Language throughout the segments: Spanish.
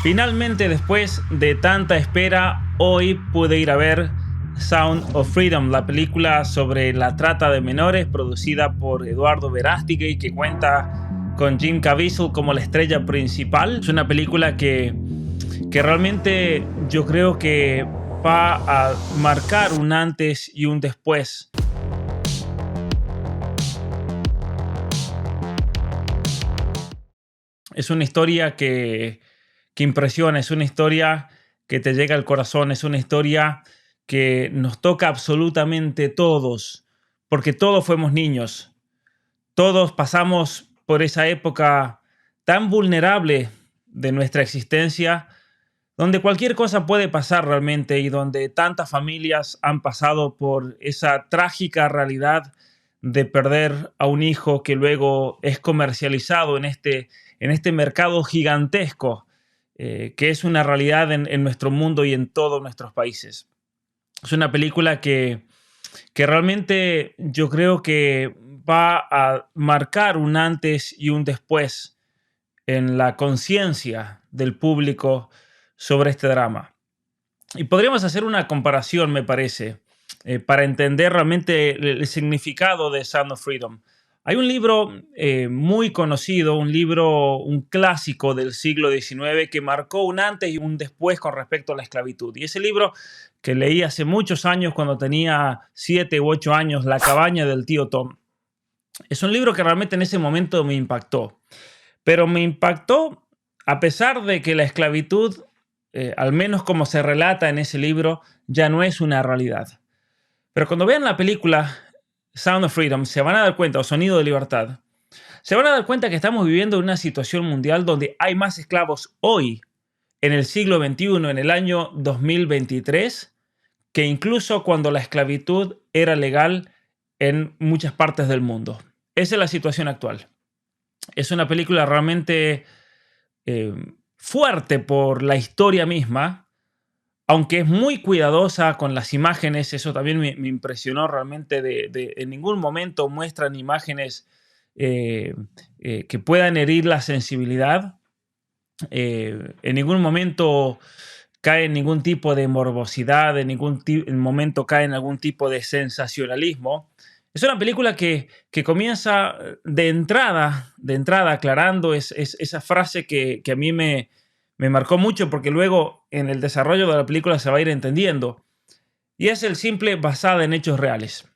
Finalmente, después de tanta espera, hoy pude ir a ver Sound of Freedom, la película sobre la trata de menores producida por Eduardo Verástegui, que cuenta con Jim Caviezel como la estrella principal. Es una película que realmente yo creo que va a marcar un antes y un después. Es una historia que impresiona, es una historia que te llega al corazón, es una historia que nos toca absolutamente todos, porque todos fuimos niños, todos pasamos por esa época tan vulnerable de nuestra existencia, donde cualquier cosa puede pasar realmente y donde tantas familias han pasado por esa trágica realidad de perder a un hijo que luego es comercializado en este mercado gigantesco que es una realidad en nuestro mundo y en todos nuestros países. Es una película que realmente yo creo que va a marcar un antes y un después en la conciencia del público sobre este drama. Y podríamos hacer una comparación, me parece, para entender realmente el significado de Sound of Freedom. Hay un libro muy conocido, un clásico del siglo XIX que marcó un antes y un después con respecto a la esclavitud. Y ese libro que leí hace muchos años cuando tenía 7 u 8 años, La cabaña del tío Tom. Es un libro que realmente en ese momento me impactó. Pero me impactó a pesar de que la esclavitud, al menos como se relata en ese libro, ya no es una realidad. Pero cuando vean la película Sound of Freedom, se van a dar cuenta, o Sonido de Libertad, se van a dar cuenta que estamos viviendo en una situación mundial donde hay más esclavos hoy, en el siglo XXI, en el año 2023, que incluso cuando la esclavitud era legal en muchas partes del mundo. Esa es la situación actual. Es una película realmente fuerte por la historia misma, aunque es muy cuidadosa con las imágenes. Eso también me impresionó realmente. En ningún momento muestran imágenes que puedan herir la sensibilidad. En ningún momento cae en ningún tipo de morbosidad, en ningún momento cae en algún tipo de sensacionalismo. Es una película que comienza de entrada aclarando esa frase que a mí me marcó mucho, porque luego en el desarrollo de la película se va a ir entendiendo. Y es el simple basada en hechos reales.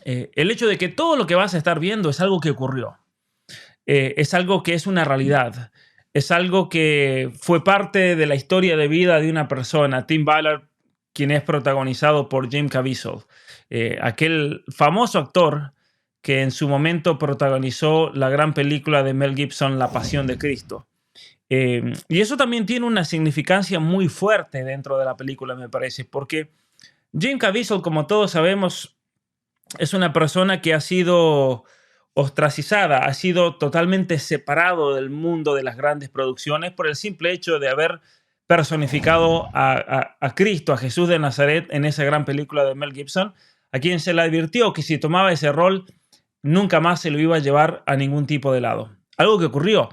El hecho de que todo lo que vas a estar viendo es algo que ocurrió. Es algo que es una realidad. Es algo que fue parte de la historia de vida de una persona, Tim Ballard, quien es protagonizado por Jim Caviezel, aquel famoso actor que en su momento protagonizó la gran película de Mel Gibson, La Pasión de Cristo. Y eso también tiene una significancia muy fuerte dentro de la película, me parece, porque Jim Caviezel, como todos sabemos, es una persona que ha sido ostracizada, ha sido totalmente separado del mundo de las grandes producciones por el simple hecho de haber personificado a Cristo, a Jesús de Nazaret en esa gran película de Mel Gibson, a quien se le advirtió que si tomaba ese rol nunca más se lo iba a llevar a ningún tipo de lado. Algo que ocurrió.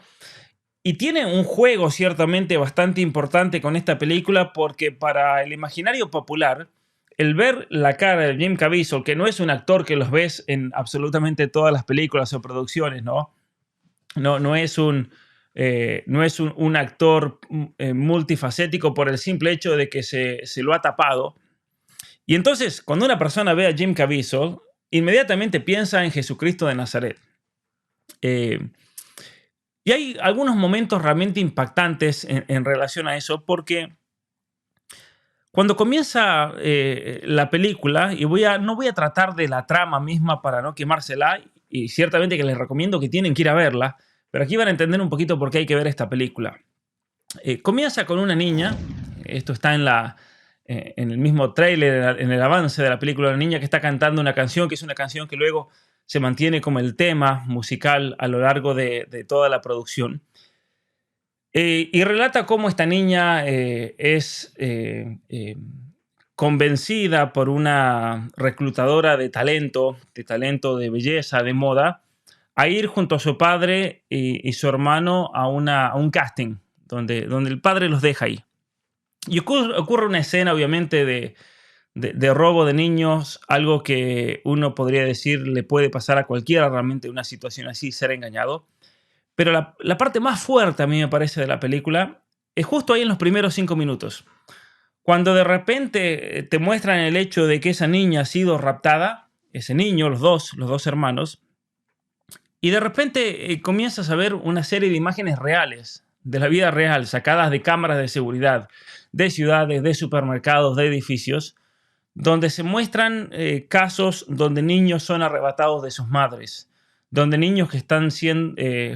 Y tiene un juego ciertamente bastante importante con esta película, porque para el imaginario popular, el ver la cara de Jim Caviezel, que no es un actor que los ves en absolutamente todas las películas o producciones, ¿no? No es un actor multifacético por el simple hecho de que se lo ha tapado. Y entonces, cuando una persona ve a Jim Caviezel, inmediatamente piensa en Jesucristo de Nazaret. Y hay algunos momentos realmente impactantes en relación a eso, porque cuando comienza la película, y no voy a tratar de la trama misma para no quemársela, y ciertamente que les recomiendo que tienen que ir a verla, pero aquí van a entender un poquito por qué hay que ver esta película. Comienza con una niña, esto está en el mismo tráiler, en el avance de la película, una niña que está cantando una canción, que es una canción que luego se mantiene como el tema musical a lo largo de toda la producción. Y relata cómo esta niña es convencida por una reclutadora de talento de belleza, de moda, a ir junto a su padre y su hermano a un casting donde el padre los deja ahí. Y ocurre una escena, obviamente, de robo de niños, algo que uno podría decir le puede pasar a cualquiera realmente en una situación así, ser engañado. Pero la parte más fuerte a mí me parece de la película es justo ahí en los primeros 5 minutos. Cuando de repente te muestran el hecho de que esa niña ha sido raptada, ese niño, los dos hermanos, y de repente comienzas a ver una serie de imágenes reales, de la vida real, sacadas de cámaras de seguridad, de ciudades, de supermercados, de edificios, donde se muestran casos donde niños son arrebatados de sus madres, donde niños que están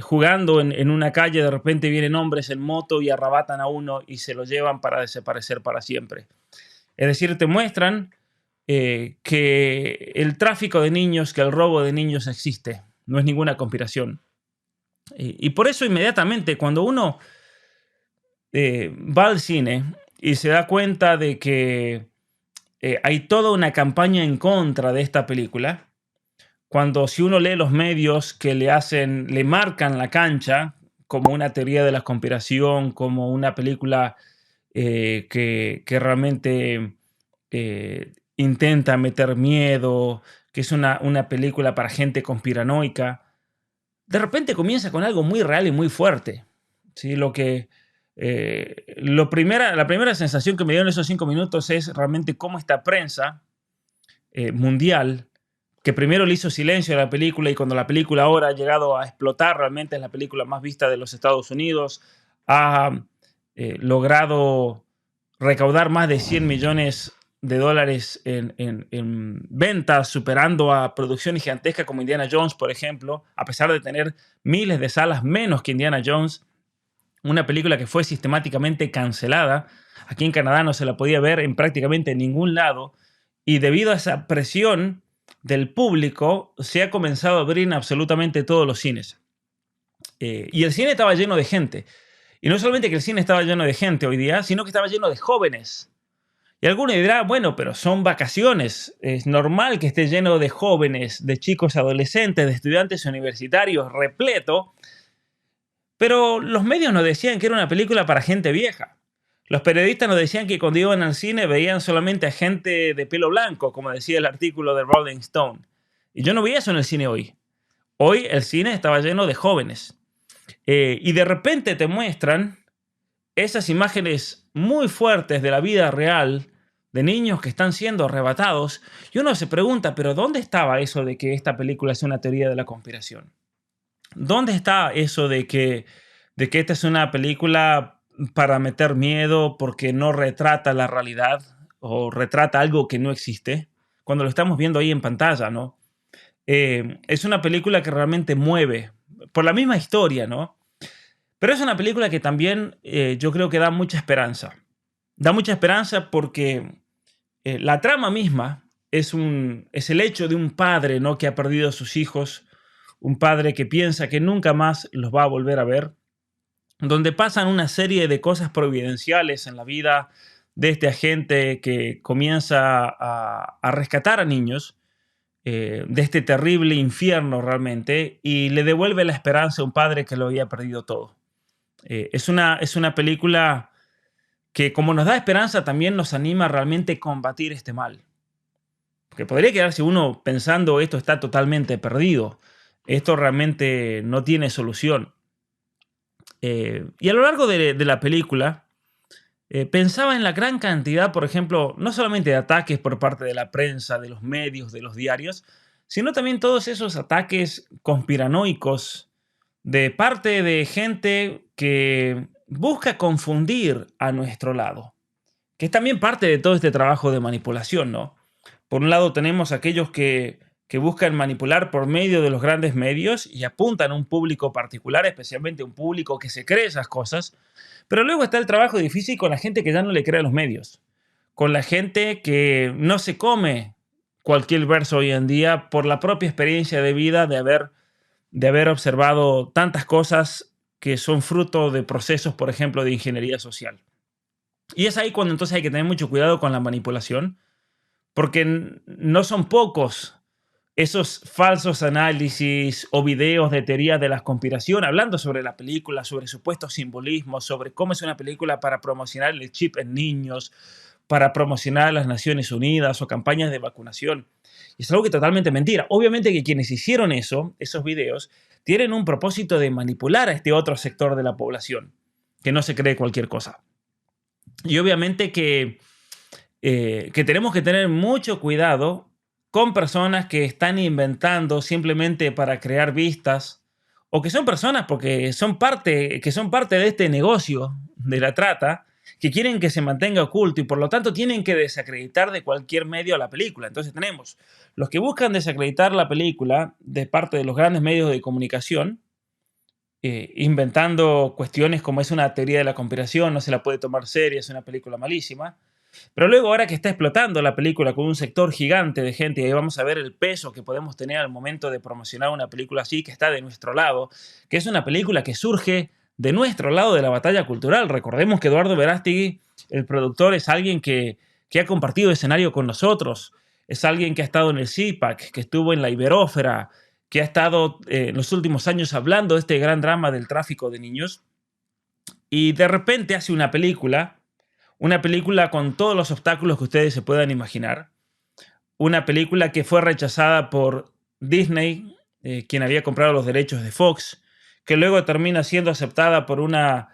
jugando en una calle, de repente vienen hombres en moto y arrebatan a uno y se lo llevan para desaparecer para siempre. Es decir, te muestran que el tráfico de niños, que el robo de niños existe, no es ninguna conspiración. Y por eso inmediatamente cuando uno va al cine y se da cuenta de que hay toda una campaña en contra de esta película, cuando si uno lee los medios que le marcan la cancha como una teoría de la conspiración, como una película que realmente intenta meter miedo, que es una película para gente conspiranoica, de repente comienza con algo muy real y muy fuerte. ¿Sí? La primera sensación que me dio en esos 5 minutos es realmente cómo esta prensa mundial, que primero le hizo silencio a la película y cuando la película ahora ha llegado a explotar, realmente es la película más vista de los Estados Unidos, ha logrado recaudar más de 100 millones de dólares en ventas, superando a producciones gigantescas como Indiana Jones, por ejemplo, a pesar de tener miles de salas menos que Indiana Jones, una película que fue sistemáticamente cancelada. Aquí en Canadá no se la podía ver en prácticamente ningún lado y debido a esa presión del público se ha comenzado a abrir en absolutamente todos los cines. Y el cine estaba lleno de gente. Y no solamente que el cine estaba lleno de gente hoy día, sino que estaba lleno de jóvenes. Y alguno dirá, bueno, pero son vacaciones. Es normal que esté lleno de jóvenes, de chicos adolescentes, de estudiantes universitarios, repleto. Pero los medios nos decían que era una película para gente vieja. Los periodistas nos decían que cuando iban al cine veían solamente a gente de pelo blanco, como decía el artículo de Rolling Stone. Y yo no veía eso en el cine hoy. Hoy el cine estaba lleno de jóvenes. Y de repente te muestran esas imágenes muy fuertes de la vida real, de niños que están siendo arrebatados. Y uno se pregunta, ¿pero dónde estaba eso de que esta película es una teoría de la conspiración? ¿Dónde está eso de que esta es una película para meter miedo porque no retrata la realidad o retrata algo que no existe? Cuando lo estamos viendo ahí en pantalla, ¿no? Es una película que realmente mueve por la misma historia, ¿no? Pero es una película que también yo creo que da mucha esperanza. Da mucha esperanza porque la trama misma es el hecho de un padre, ¿no? Que ha perdido a sus hijos, un padre que piensa que nunca más los va a volver a ver, donde pasan una serie de cosas providenciales en la vida de este agente que comienza a rescatar a niños de este terrible infierno realmente y le devuelve la esperanza a un padre que lo había perdido todo. Es una película que como nos da esperanza también nos anima a realmente combatir este mal. Porque podría quedarse uno pensando esto está totalmente perdido, esto realmente no tiene solución. Y a lo largo de la película pensaba en la gran cantidad, por ejemplo, no solamente de ataques por parte de la prensa, de los medios, de los diarios, sino también todos esos ataques conspiranoicos de parte de gente que busca confundir a nuestro lado, que es también parte de todo este trabajo de manipulación, ¿no? Por un lado tenemos aquellos que buscan manipular por medio de los grandes medios y apuntan a un público particular, especialmente un público que se cree esas cosas, pero luego está el trabajo difícil con la gente que ya no le cree a los medios, con la gente que no se come cualquier verso hoy en día por la propia experiencia de vida de haber observado tantas cosas que son fruto de procesos, por ejemplo, de ingeniería social. Y es ahí cuando entonces hay que tener mucho cuidado con la manipulación, porque no son pocos esos falsos análisis o videos de teorías de la conspiración, hablando sobre la película, sobre supuestos simbolismos, sobre cómo es una película para promocionar el chip en niños, para promocionar las Naciones Unidas o campañas de vacunación. Y es algo que es totalmente mentira. Obviamente que quienes hicieron eso, esos videos, tienen un propósito de manipular a este otro sector de la población, que no se cree cualquier cosa. Y obviamente que tenemos que tener mucho cuidado con personas que están inventando simplemente para crear vistas, o que son personas que son parte de este negocio de la trata, que quieren que se mantenga oculto y por lo tanto tienen que desacreditar de cualquier medio a la película. Entonces tenemos los que buscan desacreditar la película de parte de los grandes medios de comunicación, inventando cuestiones como es una teoría de la conspiración, no se la puede tomar seria, es una película malísima. Pero luego, ahora que está explotando la película con un sector gigante de gente, y ahí vamos a ver el peso que podemos tener al momento de promocionar una película así, que está de nuestro lado, que es una película que surge de nuestro lado de la batalla cultural. Recordemos que Eduardo Verástegui, el productor, es alguien que ha compartido escenario con nosotros, es alguien que ha estado en el CIPAC, que estuvo en la Iberófera, que ha estado en los últimos años hablando de este gran drama del tráfico de niños, y de repente hace una película con todos los obstáculos que ustedes se puedan imaginar. Una película que fue rechazada por Disney, quien había comprado los derechos de Fox, que luego termina siendo aceptada por una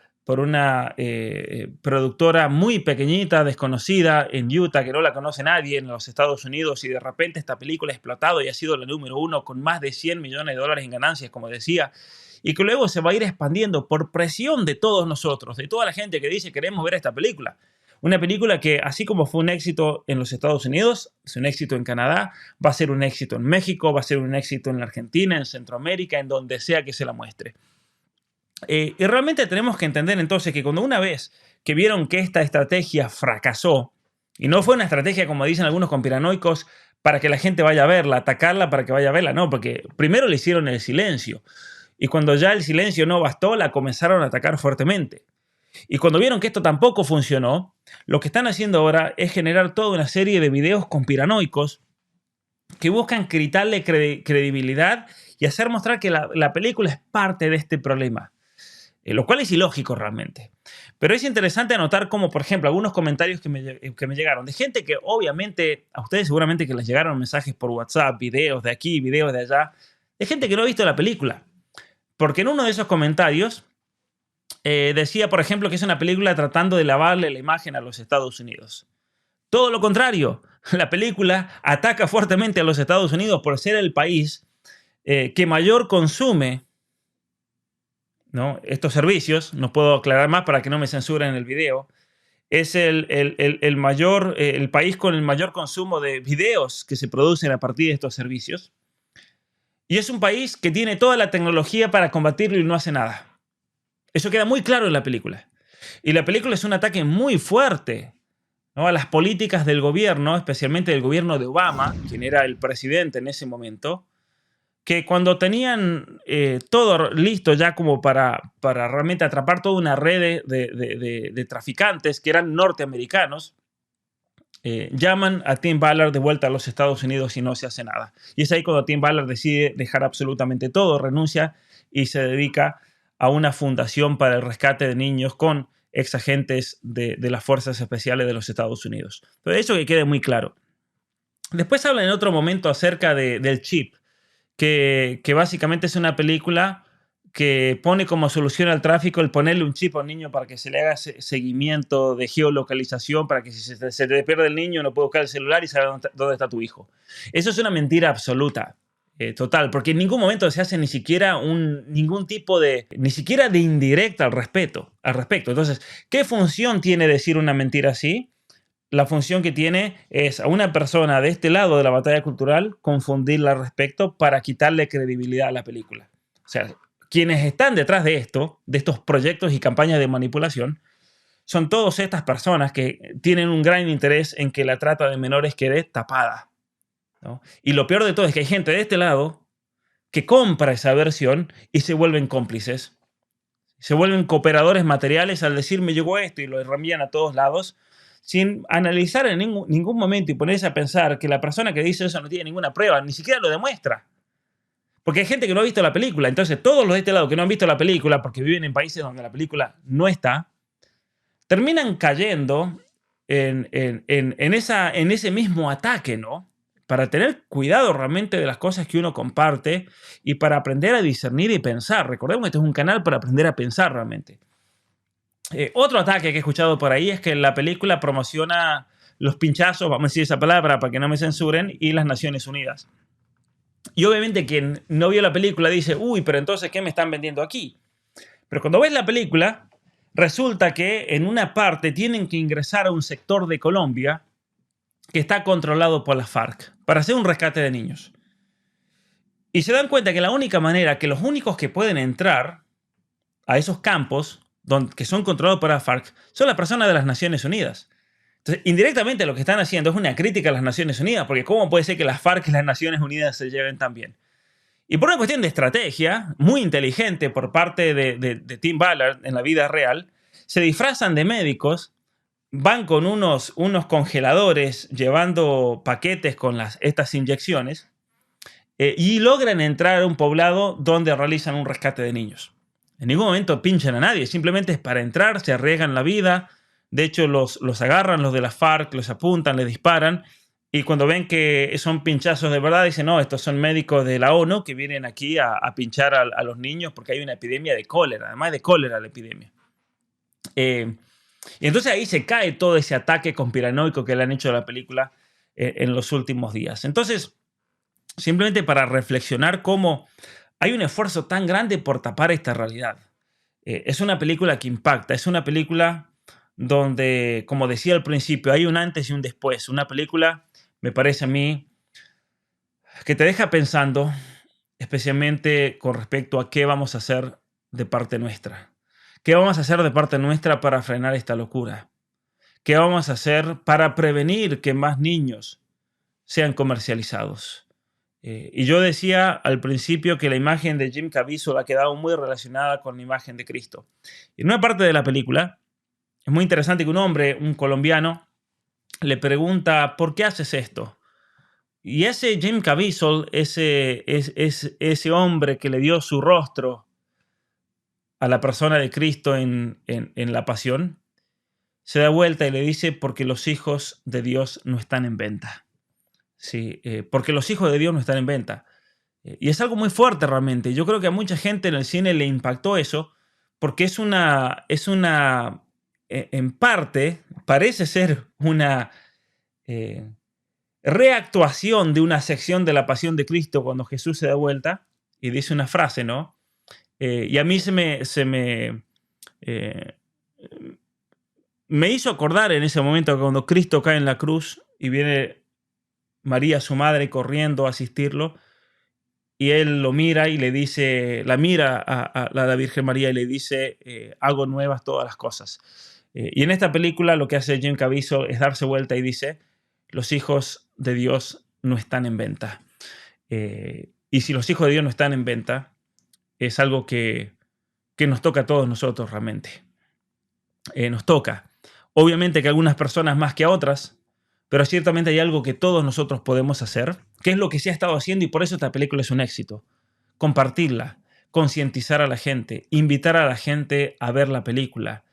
productora muy pequeñita, desconocida en Utah, que no la conoce nadie en los Estados Unidos, y de repente esta película ha explotado y ha sido la número uno con más de $100 millones en ganancias, como decía, y que luego se va a ir expandiendo por presión de todos nosotros, de toda la gente que dice queremos ver esta película. Una película que, así como fue un éxito en los Estados Unidos, es un éxito en Canadá, va a ser un éxito en México, va a ser un éxito en la Argentina, en Centroamérica, en donde sea que se la muestre. Y realmente tenemos que entender entonces que cuando una vez que vieron que esta estrategia fracasó, y no fue una estrategia, como dicen algunos conspiranoicos, para que la gente vaya a verla, atacarla para que vaya a verla, no, porque primero le hicieron el silencio. Y cuando ya el silencio no bastó, la comenzaron a atacar fuertemente. Y cuando vieron que esto tampoco funcionó, lo que están haciendo ahora es generar toda una serie de videos conspiranoicos que buscan quitarle credibilidad y hacer mostrar que la película es parte de este problema, lo cual es ilógico realmente. Pero es interesante anotar como, por ejemplo, algunos comentarios que me llegaron de gente que obviamente, a ustedes seguramente que les llegaron mensajes por WhatsApp, videos de aquí, videos de allá, de gente que no ha visto la película. Porque en uno de esos comentarios decía, por ejemplo, que es una película tratando de lavarle la imagen a los Estados Unidos. Todo lo contrario, la película ataca fuertemente a los Estados Unidos por ser el país que mayor consume, ¿no?, estos servicios. No puedo aclarar más para que no me censuren el video. Es el país con el mayor consumo de videos que se producen a partir de estos servicios. Y es un país que tiene toda la tecnología para combatirlo y no hace nada. Eso queda muy claro en la película. Y la película es un ataque muy fuerte, ¿no?, a las políticas del gobierno, especialmente del gobierno de Obama, quien era el presidente en ese momento, que cuando tenían todo listo ya como para realmente atrapar toda una red de traficantes que eran norteamericanos, llaman a Tim Ballard de vuelta a los Estados Unidos y no se hace nada. Y es ahí cuando Tim Ballard decide dejar absolutamente todo, renuncia y se dedica a una fundación para el rescate de niños con ex agentes de las Fuerzas Especiales de los Estados Unidos. Pero eso que quede muy claro. Después habla en otro momento acerca del chip, que básicamente es una película que pone como solución al tráfico el ponerle un chip a un niño para que se le haga seguimiento de geolocalización, para que si se te pierde el niño no puede buscar el celular y saber dónde está tu hijo. Eso es una mentira absoluta. Total, porque en ningún momento se hace ni siquiera ningún tipo ni siquiera de indirecta al respecto. Entonces, ¿qué función tiene decir una mentira así? La función que tiene es a una persona de este lado de la batalla cultural confundirla al respecto para quitarle credibilidad a la película. O sea, quienes están detrás de esto, de estos proyectos y campañas de manipulación, son todas estas personas que tienen un gran interés en que la trata de menores quede tapada, ¿no? Y lo peor de todo es que hay gente de este lado que compra esa versión y se vuelven cómplices. Se vuelven cooperadores materiales al decir me llegó esto y lo reenvían a todos lados, sin analizar en ningún momento y ponerse a pensar que la persona que dice eso no tiene ninguna prueba, ni siquiera lo demuestra. Porque hay gente que no ha visto la película. Entonces, todos los de este lado que no han visto la película, porque viven en países donde la película no está, terminan cayendo en ese mismo ataque, ¿no? Para tener cuidado realmente de las cosas que uno comparte y para aprender a discernir y pensar. Recordemos que este es un canal para aprender a pensar realmente. Otro ataque que he escuchado por ahí es que la película promociona los pinchazos, vamos a decir esa palabra para que no me censuren, y las Naciones Unidas. Y obviamente quien no vio la película dice, uy, pero entonces, ¿qué me están vendiendo aquí? Pero cuando ves la película, resulta que en una parte tienen que ingresar a un sector de Colombia que está controlado por las FARC para hacer un rescate de niños. Y se dan cuenta que la única manera, que los únicos que pueden entrar a esos campos que son controlados por las FARC son las personas de las Naciones Unidas. Entonces, indirectamente lo que están haciendo es una crítica a las Naciones Unidas, porque ¿cómo puede ser que las FARC y las Naciones Unidas se lleven tan bien? Y por una cuestión de estrategia muy inteligente por parte de Tim Ballard en la vida real, se disfrazan de médicos, van con unos congeladores llevando paquetes con estas inyecciones y logran entrar a un poblado donde realizan un rescate de niños. En ningún momento pinchan a nadie, simplemente es para entrar, se arriesgan la vida. De hecho, los agarran los de la FARC, los apuntan, les disparan. Y cuando ven que son pinchazos de verdad, dicen, no, estos son médicos de la ONU que vienen aquí a pinchar a los niños porque hay una epidemia de cólera, además de cólera la epidemia. Y entonces ahí se cae todo ese ataque conspiranoico que le han hecho a la película en los últimos días. Entonces, simplemente para reflexionar cómo hay un esfuerzo tan grande por tapar esta realidad. Es una película que impacta, es una película donde, como decía al principio, hay un antes y un después. Una película, me parece a mí, que te deja pensando, especialmente con respecto a qué vamos a hacer de parte nuestra. ¿Qué vamos a hacer de parte nuestra para frenar esta locura? ¿Qué vamos a hacer para prevenir que más niños sean comercializados? Y yo decía al principio que la imagen de Jim Caviezel ha quedado muy relacionada con la imagen de Cristo. En una parte de la película es muy interesante que un hombre, un colombiano, le pregunta, ¿por qué haces esto? Y ese Jim Caviezel, ese hombre que le dio su rostro a la persona de Cristo en la pasión, se da vuelta y le dice, porque los hijos de Dios no están en venta. Sí, porque los hijos de Dios no están en venta. Y es algo muy fuerte realmente. Yo creo que a mucha gente en el cine le impactó eso, porque en parte, parece ser una reactuación de una sección de la Pasión de Cristo cuando Jesús se da vuelta y dice una frase, ¿no? Y a mí me hizo acordar en ese momento cuando Cristo cae en la cruz y viene María, su madre, corriendo a asistirlo, y él lo mira y le dice, la mira a la Virgen María y le dice, hago nuevas todas las cosas. Y en esta película lo que hace Jim Caviezel es darse vuelta y dice, los hijos de Dios no están en venta. Y si los hijos de Dios no están en venta, es algo que nos toca a todos nosotros realmente. Nos toca. Obviamente que algunas personas más que a otras, pero ciertamente hay algo que todos nosotros podemos hacer, que es lo que se ha estado haciendo y por eso esta película es un éxito. Compartirla, concientizar a la gente, invitar a la gente a ver la película,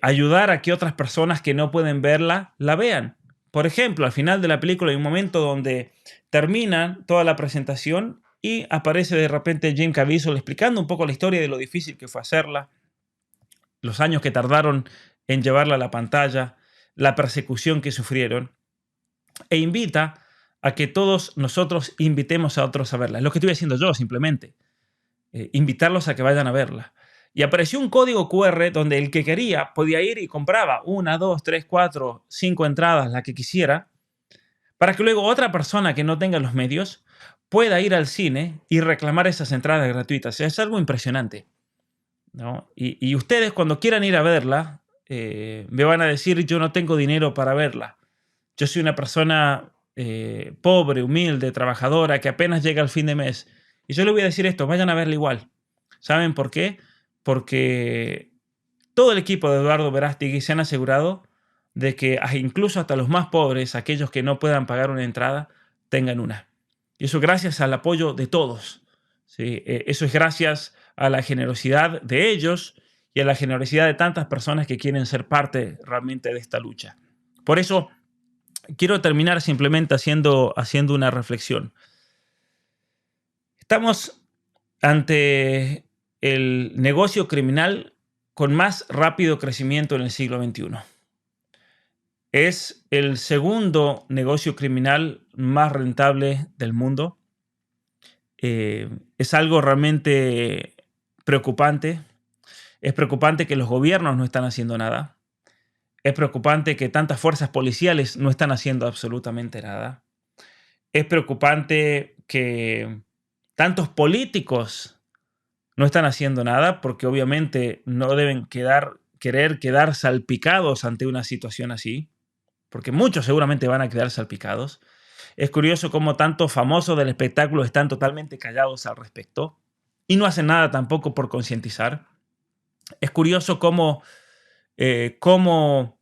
ayudar a que otras personas que no pueden verla, la vean. Por ejemplo, al final de la película hay un momento donde termina toda la presentación y aparece de repente Jim Caviezel explicando un poco la historia de lo difícil que fue hacerla, los años que tardaron en llevarla a la pantalla, la persecución que sufrieron, e invita a que todos nosotros invitemos a otros a verla. Es lo que estoy haciendo yo simplemente, invitarlos a que vayan a verla. Y apareció un código QR donde el que quería podía ir y compraba 1, 2, 3, 4, 5 entradas, la que quisiera, para que luego otra persona que no tenga los medios pueda ir al cine y reclamar esas entradas gratuitas. Es algo impresionante, ¿no? Y ustedes cuando quieran ir a verla, me van a decir, yo no tengo dinero para verla. Yo soy una persona pobre, humilde, trabajadora, que apenas llega al fin de mes. Y yo le voy a decir esto, vayan a verla igual. ¿Saben por qué? Porque todo el equipo de Eduardo Verástegui se han asegurado de que incluso hasta los más pobres, aquellos que no puedan pagar una entrada, tengan una. Y eso gracias al apoyo de todos. ¿Sí? Eso es gracias a la generosidad de ellos y a la generosidad de tantas personas que quieren ser parte realmente de esta lucha. Por eso quiero terminar simplemente haciendo una reflexión. Estamos ante el negocio criminal con más rápido crecimiento en el siglo XXI. Es el segundo negocio criminal más rentable del mundo. Es algo realmente preocupante. Es preocupante que los gobiernos no están haciendo nada. Es preocupante que tantas fuerzas policiales no están haciendo absolutamente nada. Es preocupante que tantos políticos no están haciendo nada porque obviamente no deben querer quedar salpicados ante una situación así, porque muchos seguramente van a quedar salpicados. Es curioso cómo tantos famosos del espectáculo están totalmente callados al respecto y no hacen nada tampoco por concientizar. Es curioso cómo estamos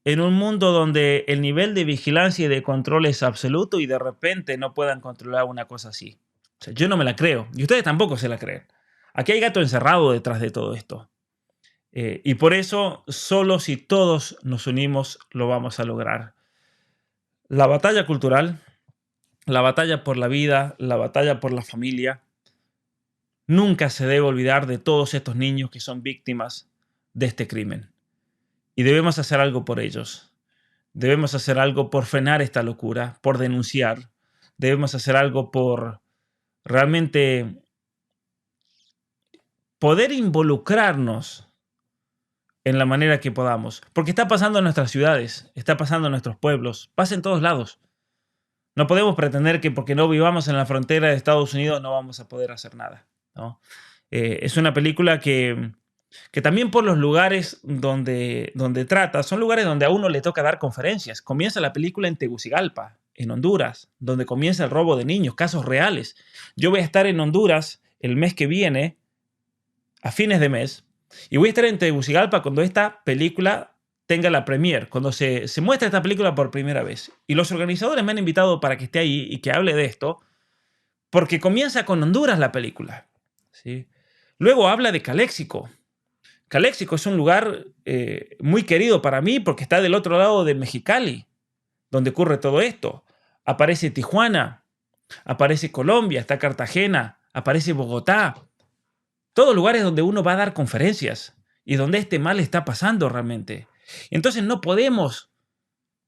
en un mundo donde el nivel de vigilancia y de control es absoluto y de repente no puedan controlar una cosa así. O sea, yo no me la creo y ustedes tampoco se la creen. Aquí hay gato encerrado detrás de todo esto. Y por eso, solo si todos nos unimos, lo vamos a lograr. La batalla cultural, la batalla por la vida, la batalla por la familia, nunca se debe olvidar de todos estos niños que son víctimas de este crimen. Y debemos hacer algo por ellos. Debemos hacer algo por frenar esta locura, por denunciar. Debemos hacer algo por realmente poder involucrarnos en la manera que podamos. Porque está pasando en nuestras ciudades, está pasando en nuestros pueblos, pasa en todos lados. No podemos pretender que porque no vivamos en la frontera de Estados Unidos no vamos a poder hacer nada, ¿no? Es una película que también por los lugares donde trata, son lugares donde a uno le toca dar conferencias. Comienza la película en Tegucigalpa, en Honduras, donde comienza el robo de niños, casos reales. Yo voy a estar en Honduras el mes que viene, a fines de mes, y voy a estar en Tegucigalpa cuando esta película tenga la premiere, cuando se muestra esta película por primera vez. Y los organizadores me han invitado para que esté ahí y que hable de esto, porque comienza con Honduras la película, ¿sí? Luego habla de Caléxico. Caléxico es un lugar muy querido para mí porque está del otro lado de Mexicali, donde ocurre todo esto. Aparece Tijuana, aparece Colombia, está Cartagena, aparece Bogotá. Todos lugares donde uno va a dar conferencias y donde este mal está pasando realmente. Entonces no podemos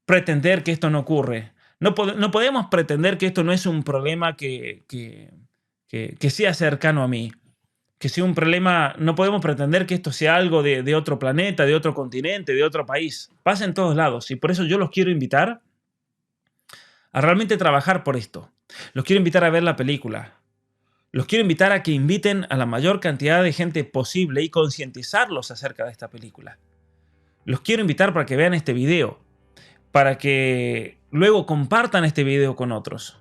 pretender que esto no ocurre. No podemos pretender que esto no es un problema que sea cercano a mí. Que sea un problema, no podemos pretender que esto sea algo de otro planeta, de otro continente, de otro país. Pasa en todos lados y por eso yo los quiero invitar a realmente trabajar por esto. Los quiero invitar a ver la película. Los quiero invitar a que inviten a la mayor cantidad de gente posible y concientizarlos acerca de esta película. Los quiero invitar para que vean este video, para que luego compartan este video con otros.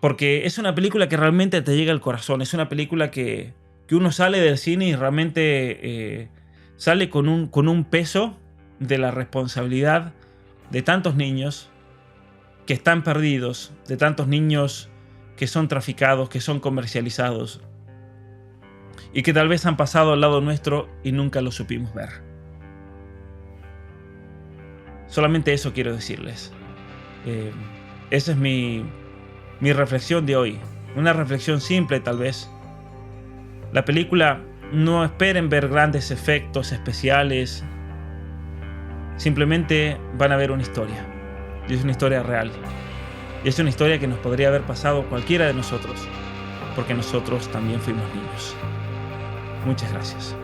Porque es una película que realmente te llega al corazón. Es una película que uno sale del cine y realmente sale con un peso de la responsabilidad de tantos niños que están perdidos, de tantos niños que son traficados, que son comercializados y que tal vez han pasado al lado nuestro y nunca lo supimos ver. Solamente eso quiero decirles. Esa es mi reflexión de hoy. Una reflexión simple tal vez. La película, no esperen ver grandes efectos especiales. Simplemente van a ver una historia. Y es una historia real. Y es una historia que nos podría haber pasado cualquiera de nosotros, porque nosotros también fuimos niños. Muchas gracias.